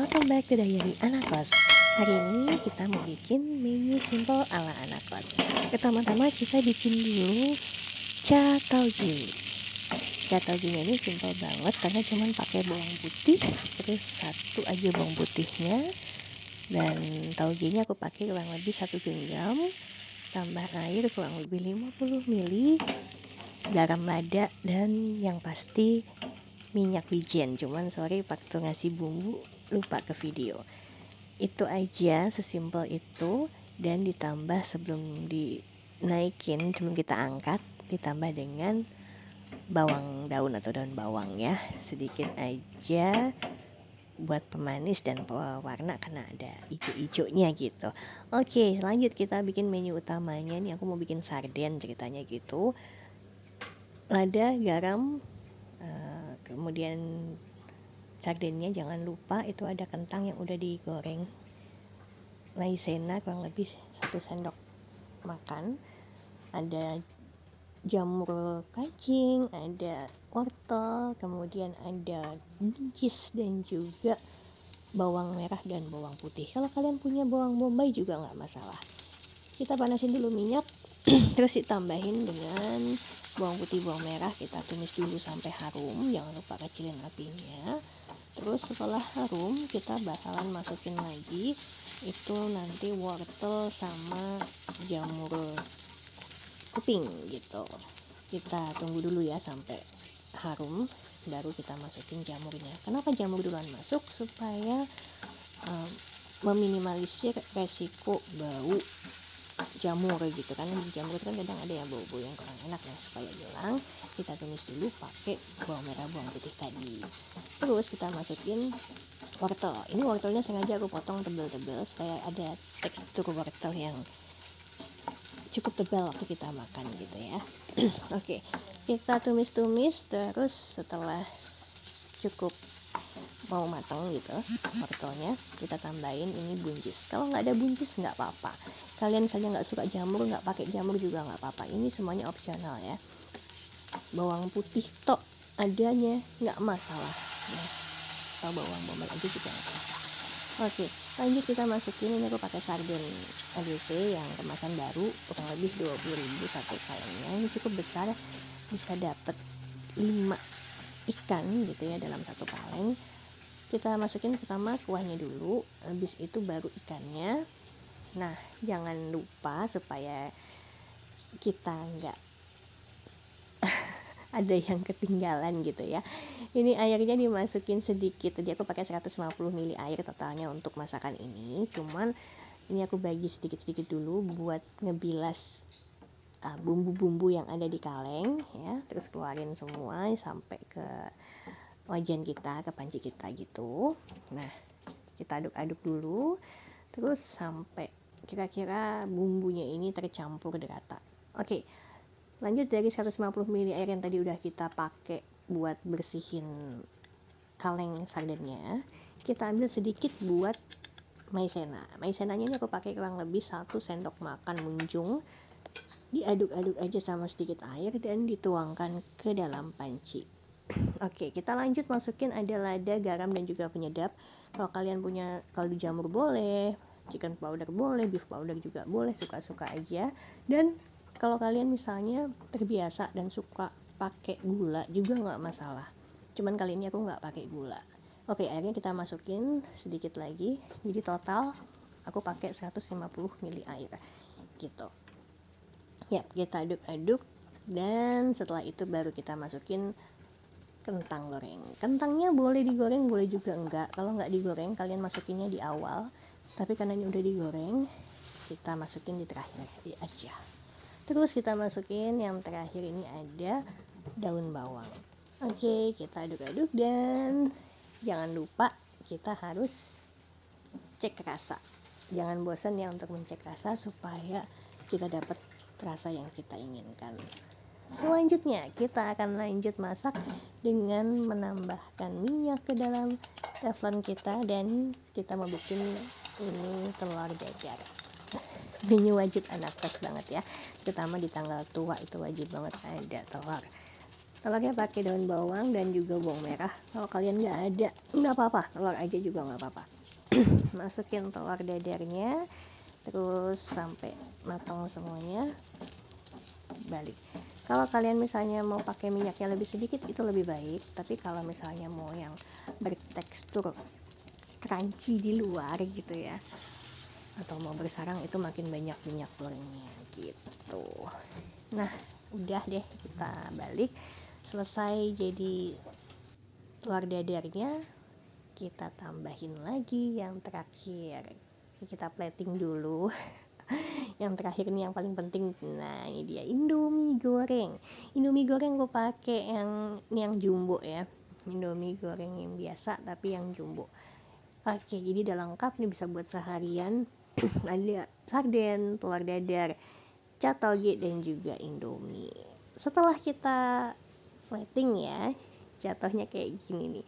welcome back to Diary Anak Kos. Hari ini kita mau bikin menu simple ala anak kos. Pertama-tama kita bikin dulu cha taogi. Cha taoginya ini simple banget karena cuma pakai bawang putih, terus satu aja bawang putihnya, dan taoginya aku pakai kurang lebih 1 genggam, tambah air kurang lebih 50 ml, garam lada, dan yang pasti minyak wijen. Cuman sorry waktu ngasih bumbu lupa ke video. Itu aja, sesimpel itu. Dan ditambah sebelum dinaikin, sebelum kita angkat, ditambah dengan bawang daun atau daun bawang ya, sedikit aja buat pemanis dan pewarna karena ada ijo-ijonya gitu. Oke, lanjut kita bikin menu utamanya. Nih aku mau bikin sarden ceritanya gitu. Lada, garam, kemudian sardennya jangan lupa itu ada kentang yang udah digoreng, maizena kurang lebih 1 sendok makan, ada jamur kacing, ada wortel, kemudian ada buncis dan juga bawang merah dan bawang putih. Kalau kalian punya bawang bombay juga nggak masalah. Kita panasin dulu minyak terus ditambahin dengan bawang putih, bawang merah, kita tumis dulu sampai harum, jangan lupa kecilin apinya. Terus setelah harum kita bakalan masukin lagi itu nanti wortel sama jamur kuping gitu. Kita tunggu dulu ya sampai harum, baru kita masukin jamurnya. Kenapa jamur duluan masuk? Supaya meminimalisir resiko bau jamur gitu kan. Jamur itu kan kadang ada yang bau-bau yang kurang enak ya. Supaya hilang, kita tumis dulu pakai bawang merah, bawang putih tadi. Terus kita masukin wortel. Ini wortelnya sengaja aku potong tebal-tebal supaya ada tekstur wortel yang cukup tebal waktu kita makan gitu ya. Oke, kita tumis-tumis. Terus setelah cukup mau matang gitu wortelnya, kita tambahin ini buncis. Kalau nggak ada buncis nggak apa-apa. Kalian misalnya nggak suka jamur, nggak pakai jamur juga nggak apa-apa. Ini semuanya opsional ya. Bawang putih tok adanya nggak masalah ya. Atau bawang bombay aja juga nggak apa-apa. Oke, lanjut kita masukin, ini aku pakai sarden AGC yang kemasan baru, kurang lebih 20.000 satu kalengnya. Ini cukup besar, bisa dapat 5 ikan gitu ya dalam satu kaleng. Kita masukin pertama kuahnya dulu, habis itu baru ikannya. Nah, jangan lupa supaya kita nggak ada yang ketinggalan gitu ya. Ini airnya dimasukin sedikit. Tadi aku pakai 150 ml air totalnya untuk masakan ini. Cuman ini aku bagi sedikit-sedikit dulu buat ngebilas bumbu-bumbu yang ada di kaleng ya. Terus keluarin semua sampai ke wajan kita, ke panci kita gitu. Nah, kita aduk-aduk dulu terus sampai kira-kira bumbunya ini tercampur rata. Oke. Lanjut dari 150 ml air yang tadi udah kita pakai buat bersihin kaleng sardennya, kita ambil sedikit buat maizena. Maizenanya ini aku pakai kurang lebih 1 sendok makan munjung. Diaduk-aduk aja sama sedikit air dan dituangkan ke dalam panci. Oke, kita lanjut masukin ada lada, garam, dan juga penyedap. Kalau kalian punya kaldu jamur boleh, chicken powder boleh, beef powder juga boleh, suka-suka aja. Dan kalau kalian misalnya terbiasa dan suka pakai gula juga nggak masalah. Cuman kali ini aku nggak pakai gula. Oke, airnya kita masukin sedikit lagi. Jadi total aku pakai 150 ml air gitu. Ya, kita aduk-aduk dan setelah itu baru kita masukin kentang goreng. Kentangnya boleh digoreng, boleh juga enggak. Kalau nggak digoreng, kalian masukinnya di awal. Tapi karena ini udah digoreng, kita masukin di terakhir aja. Terus kita masukin yang terakhir ini ada daun bawang. Oke, kita aduk-aduk dan jangan lupa kita harus cek rasa. Jangan bosan ya untuk mencek rasa supaya kita dapat rasa yang kita inginkan. Selanjutnya kita akan lanjut masak dengan menambahkan minyak ke dalam teflon kita dan kita mau bikin ini telur dadar. Menu wajib anak kos banget ya, terutama di tanggal tua itu wajib banget ada telur. Telurnya pakai daun bawang dan juga bawang merah. Kalau kalian nggak ada, nggak apa-apa, telur aja juga nggak apa-apa. Masukin telur dadarnya, terus sampai matang semuanya, balik. Kalau kalian misalnya mau pakai minyaknya lebih sedikit itu lebih baik, tapi kalau misalnya mau yang bertekstur crunchy di luar gitu ya, atau mau bersarang, itu makin banyak minyak gorengnya gitu. Nah udah deh, kita balik. Selesai jadi telur dadarnya, kita tambahin lagi yang terakhir, kita plating dulu. Yang terakhir nih yang paling penting, nah ini dia Indomie goreng. Indomie goreng gue pakai yang jumbo ya, Indomie goreng yang biasa tapi yang jumbo. Oke, jadi udah lengkap nih, bisa buat seharian. Ada sarden, telur dadar, catoge, dan juga Indomie. Setelah kita plating ya, jatuhnya kayak gini nih.